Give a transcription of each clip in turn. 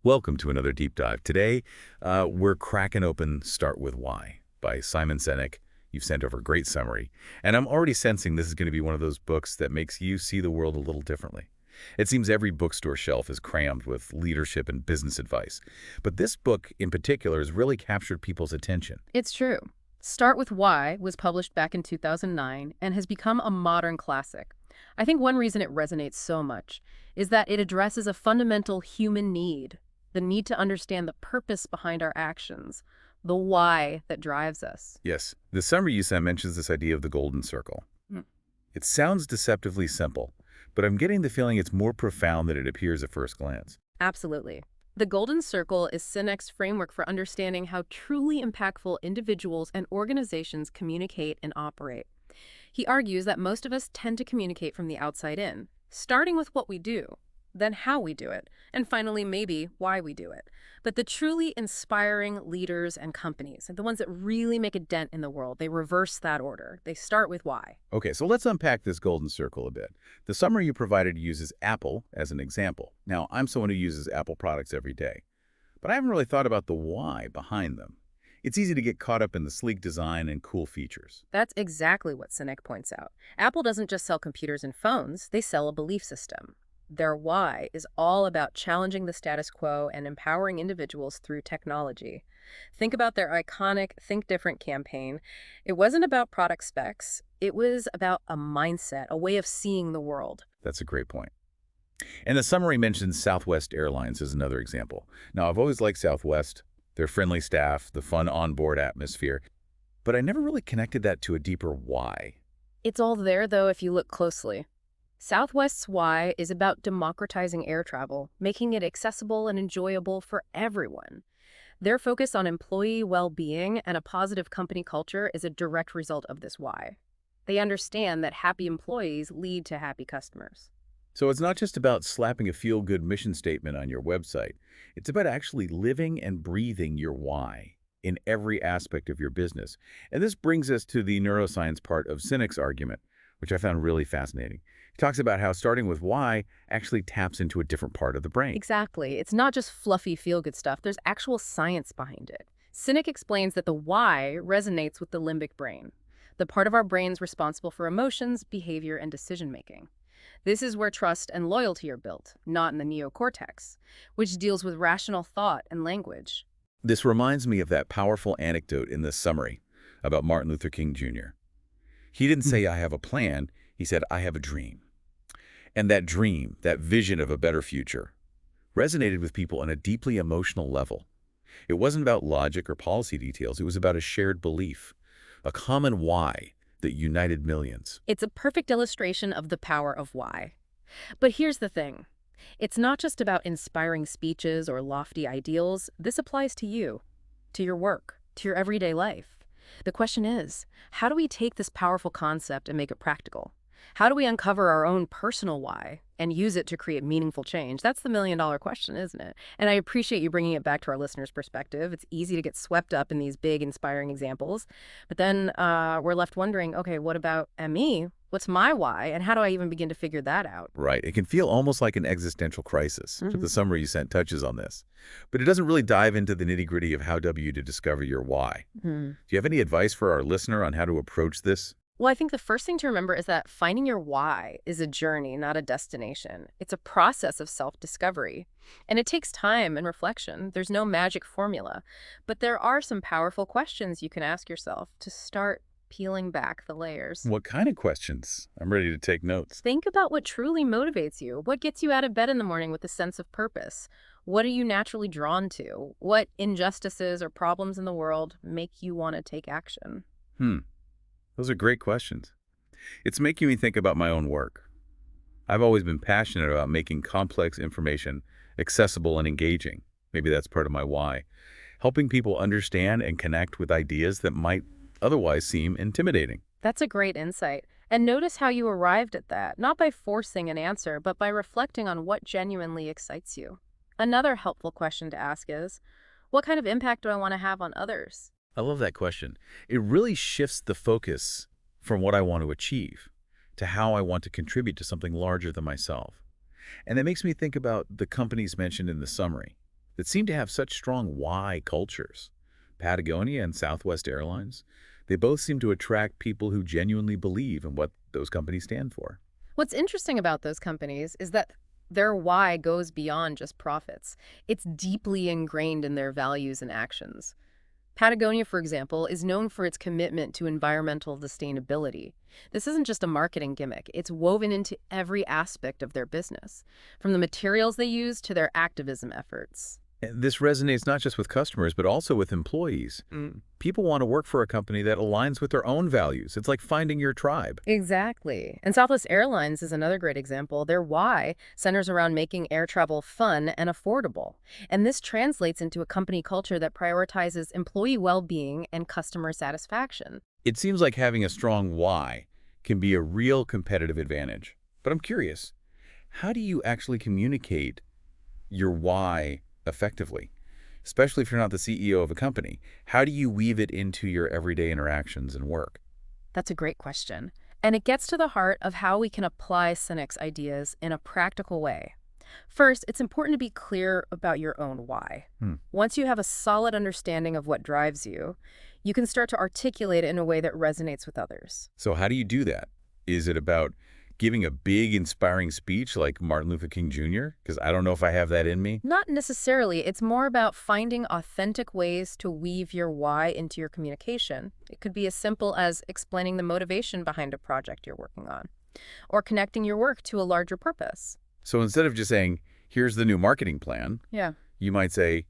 Welcome to another deep dive. Today, we're cracking open Start With Why by Simon Sinek. You've sent over a great summary, and I'm already sensing this is going to be one of those books that makes you see the world a little differently. It seems every bookstore shelf is crammed with leadership and business advice, but this book in particular has really captured people's attention. It's true. Start With Why was published back in 2009 and has become a modern classic. I think one reason it resonates so much is that it addresses a fundamental human need, the need to understand the purpose behind our actions, the why that drives us. Yes, the summary you sent mentions this idea of the golden circle. Mm. It sounds deceptively simple, but I'm getting the feeling it's more profound than it appears at first glance. Absolutely. The Golden Circle is Sinek's framework for understanding how truly impactful individuals and organizations communicate and operate. He argues that most of us tend to communicate from the outside in, starting with what we do, then how we do it, and finally maybe why we do it. But the truly inspiring leaders and companies, the ones that really make a dent in the world, they reverse that order. They start with why. Okay, so let's unpack this golden circle a bit. The summary you provided uses Apple as an example. Now, I'm someone who uses Apple products every day, but I haven't really thought about the why behind them. It's easy to get caught up in the sleek design and cool features. That's exactly what Sinek points out. Apple doesn't just sell computers and phones, they sell a belief system. Their why is all about challenging the status quo and empowering individuals through technology. Think about their iconic Think Different campaign. It wasn't about product specs, it was about a mindset, a way of seeing the world. That's a great point. And the summary mentions Southwest Airlines as another example. Now, I've always liked Southwest, their friendly staff, the fun onboard atmosphere, but I never really connected that to a deeper why. It's all there, though, if you look closely. Southwest's why is about democratizing air travel, making it accessible and enjoyable for everyone. Their focus on employee well-being and a positive company culture is a direct result of this why. They understand that happy employees lead to happy customers. So it's not just about slapping a feel-good mission statement on your website. It's about actually living and breathing your why in every aspect of your business. And this brings us to the neuroscience part of Sinek's argument, which I found really fascinating. He talks about how starting with why actually taps into a different part of the brain. Exactly. It's not just fluffy feel-good stuff. There's actual science behind it. Sinek explains that the why resonates with the limbic brain, the part of our brains responsible for emotions, behavior, and decision-making. This is where trust and loyalty are built, not in the neocortex, which deals with rational thought and language. This reminds me of that powerful anecdote in this summary about Martin Luther King Jr. He didn't say, I have a plan. He said, I have a dream. And that dream, that vision of a better future, resonated with people on a deeply emotional level. It wasn't about logic or policy details. It was about a shared belief, a common why that united millions. It's a perfect illustration of the power of why. But here's the thing. It's not just about inspiring speeches or lofty ideals. This applies to you, to your work, to your everyday life. The question is, how do we take this powerful concept and make it practical? How do we uncover our own personal why and use it to create meaningful change? That's the million-dollar question, isn't it? And I appreciate you bringing it back to our listeners' perspective. It's easy to get swept up in these big, inspiring examples. But then we're left wondering, okay, what about me? What's my why? And how do I even begin to figure that out? Right. It can feel almost like an existential crisis. The summary you sent touches on this. But it doesn't really dive into the nitty-gritty of how to discover your why. Do you have any advice for our listener on how to approach this? Well, I think the first thing to remember is that finding your why is a journey, not a destination. It's a process of self-discovery. And it takes time and reflection. There's no magic formula. But there are some powerful questions you can ask yourself to start peeling back the layers. What kind of questions? I'm ready to take notes. Think about what truly motivates you. What gets you out of bed in the morning with a sense of purpose? What are you naturally drawn to? What injustices or problems in the world make you want to take action? Those are great questions. It's making me think about my own work. I've always been passionate about making complex information accessible and engaging. Maybe that's part of my why. Helping people understand and connect with ideas that might otherwise seem intimidating. That's a great insight. And notice how you arrived at that, not by forcing an answer, but by reflecting on what genuinely excites you. Another helpful question to ask is, what kind of impact do I want to have on others? I love that question. It really shifts the focus from what I want to achieve to how I want to contribute to something larger than myself. And that makes me think about the companies mentioned in the summary. that seem to have such strong why cultures. Patagonia and Southwest Airlines, they both seem to attract people who genuinely believe in what those companies stand for. What's interesting about those companies is that their why goes beyond just profits. It's deeply ingrained in their values and actions. Patagonia, for example, is known for its commitment to environmental sustainability. This isn't just a marketing gimmick. It's woven into every aspect of their business, from the materials they use to their activism efforts. And this resonates not just with customers, but also with employees. People want to work for a company that aligns with their own values. It's like finding your tribe. Exactly. And Southwest Airlines is another great example. Their why centers around making air travel fun and affordable. And this translates into a company culture that prioritizes employee well-being and customer satisfaction. It seems like having a strong why can be a real competitive advantage. But I'm curious, how do you actually communicate your why effectively? Especially if you're not the CEO of a company. How do you weave it into your everyday interactions and work? That's a great question. And it gets to the heart of how we can apply Sinek's ideas in a practical way. First, it's important to be clear about your own why. Once you have a solid understanding of what drives you, you can start to articulate it in a way that resonates with others. So how do you do that? Is it about giving a big, inspiring speech like Martin Luther King Jr.? Because I don't know if I have that in me. Not necessarily. It's more about finding authentic ways to weave your why into your communication. It could be as simple as explaining the motivation behind a project you're working on, or connecting your work to a larger purpose. So instead of just saying, here's the new marketing plan, Yeah. you might say,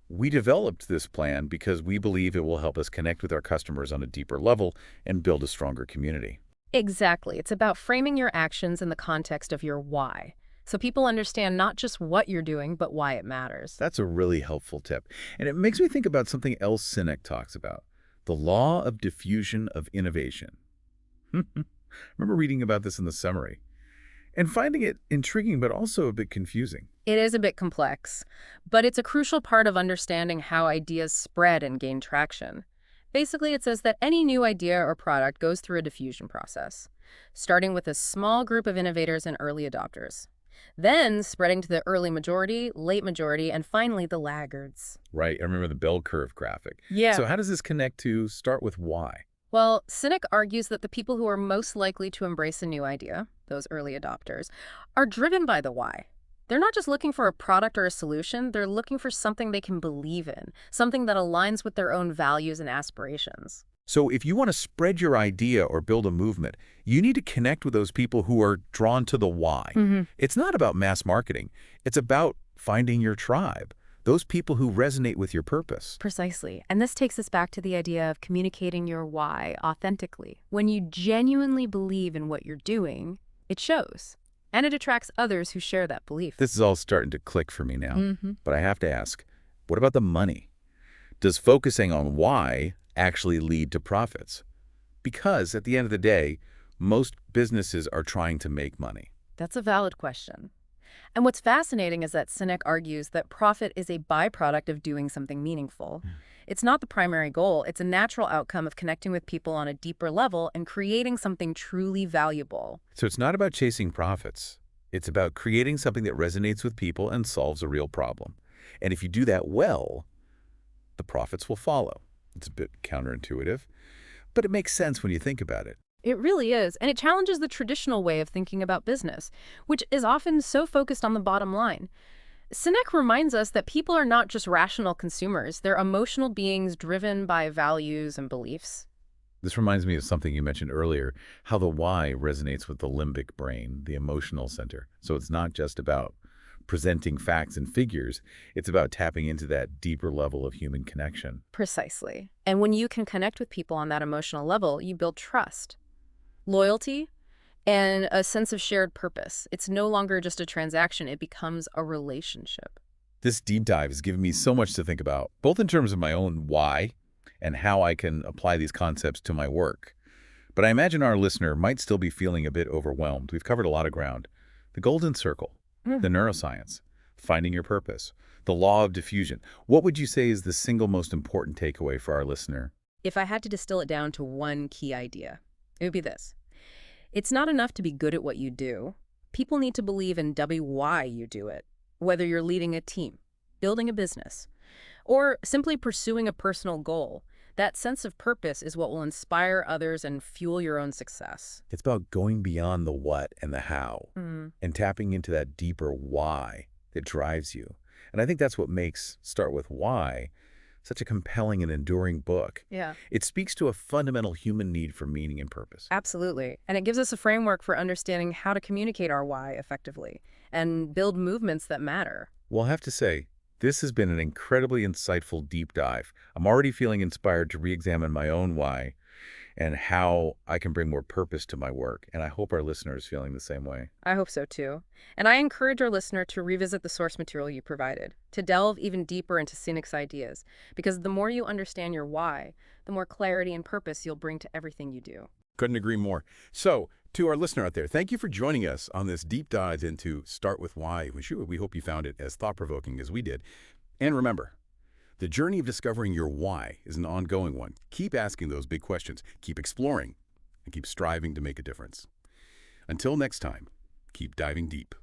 we developed this plan because we believe it will help us connect with our customers on a deeper level and build a stronger community. Exactly. It's about framing your actions in the context of your why, so people understand not just what you're doing, but why it matters. That's a really helpful tip. And it makes me think about something else Sinek talks about, the law of diffusion of innovation. I remember reading about this in the summary and finding it intriguing, but also a bit confusing. It is a bit complex, but it's a crucial part of understanding how ideas spread and gain traction. Basically, it says that any new idea or product goes through a diffusion process, starting with a small group of innovators and early adopters, then spreading to the early majority, late majority, and finally the laggards. Right. I remember the bell curve graphic. Yeah. So how does this connect to start with why? Well, Sinek argues that the people who are most likely to embrace a new idea, those early adopters, are driven by the why. They're not just looking for a product or a solution, they're looking for something they can believe in, something that aligns with their own values and aspirations. So if you want to spread your idea or build a movement, you need to connect with those people who are drawn to the why. It's not about mass marketing. It's about finding your tribe, those people who resonate with your purpose. Precisely. And this takes us back to the idea of communicating your why authentically. When you genuinely believe in what you're doing, it shows. And it attracts others who share that belief. This is all starting to click for me now. But I have to ask, what about the money? Does focusing on why actually lead to profits? Because at the end of the day, most businesses are trying to make money. That's a valid question. And what's fascinating is that Sinek argues that profit is a byproduct of doing something meaningful. It's not the primary goal. It's a natural outcome of connecting with people on a deeper level and creating something truly valuable. So it's not about chasing profits. It's about creating something that resonates with people and solves a real problem. And if you do that well, the profits will follow. It's a bit counterintuitive, but it makes sense when you think about it. It really is, and it challenges the traditional way of thinking about business, which is often so focused on the bottom line. Sinek reminds us that people are not just rational consumers. They're emotional beings driven by values and beliefs. This reminds me of something you mentioned earlier, how the why resonates with the limbic brain, the emotional center. So it's not just about presenting facts and figures. It's about tapping into that deeper level of human connection. Precisely. And when you can connect with people on that emotional level, you build trust, loyalty, and a sense of shared purpose. It's no longer just a transaction. It becomes a relationship. This deep dive has given me so much to think about, both in terms of my own why and how I can apply these concepts to my work. But I imagine our listener might still be feeling a bit overwhelmed. We've covered a lot of ground. The golden circle, the neuroscience, finding your purpose, the law of diffusion. What would you say is the single most important takeaway for our listener? If I had to distill it down to one key idea, it would be this. It's not enough to be good at what you do. People need to believe in why you do it, whether you're leading a team, building a business, or simply pursuing a personal goal. That sense of purpose is what will inspire others and fuel your own success. It's about going beyond the what and the how Mm, and tapping into that deeper why that drives you. And I think that's what makes Start With Why such a compelling and enduring book. yeah. It speaks to a fundamental human need for meaning and purpose. Absolutely. And it gives us a framework for understanding how to communicate our why effectively and build movements that matter. Well, I have to say, this has been an incredibly insightful deep dive. I'm already feeling inspired to re-examine my own why and how I can bring more purpose to my work. And I hope our listener is feeling the same way. I hope so too. And I encourage our listener to revisit the source material you provided, to delve even deeper into Sinek's ideas, because the more you understand your why, the more clarity and purpose you'll bring to everything you do. Couldn't agree more. So, to our listener out there, thank you for joining us on this deep dive into Start With Why. We hope you found it as thought-provoking as we did. And remember, the journey of discovering your why is an ongoing one. Keep asking those big questions, keep exploring, and keep striving to make a difference. Until next time, keep diving deep.